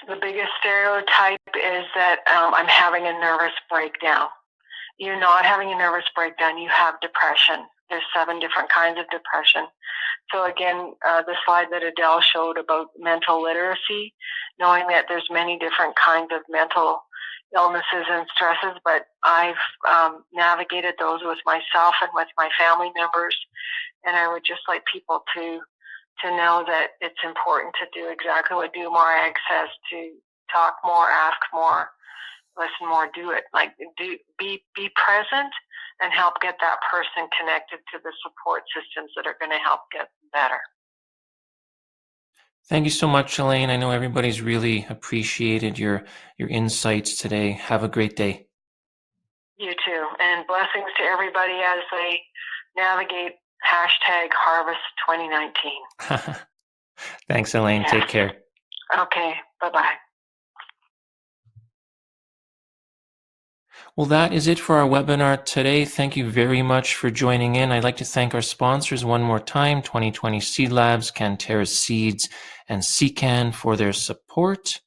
D: the biggest stereotype is that I'm having a nervous breakdown. You're not having a nervous breakdown. You have depression. There's 7 different kinds of depression. So again, the slide that Adele showed about mental literacy, knowing that there's many different kinds of mental illnesses and stresses, but I've navigated those with myself and with my family members. And I would just like people to know that it's important to do exactly what Do More Ag says, to talk more, ask more, listen more, do it. Like, be present and help get that person connected to the support systems that are going to help get them better.
A: Thank you so much, Elaine. I know everybody's really appreciated your insights today. Have a great day.
D: You too. And blessings to everybody as they navigate #Harvest 2019.
A: Thanks, Elaine. Take care.
D: Okay. Bye-bye.
A: Well, that is it for our webinar today. Thank you very much for joining in. I'd like to thank our sponsors one more time, 2020 Seed Labs, Canterra Seeds, and SeCan for their support.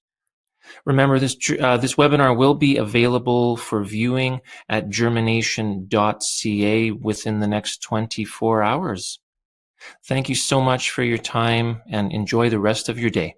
A: Remember, this webinar will be available for viewing at germination.ca within the next 24 hours. Thank you so much for your time and enjoy the rest of your day.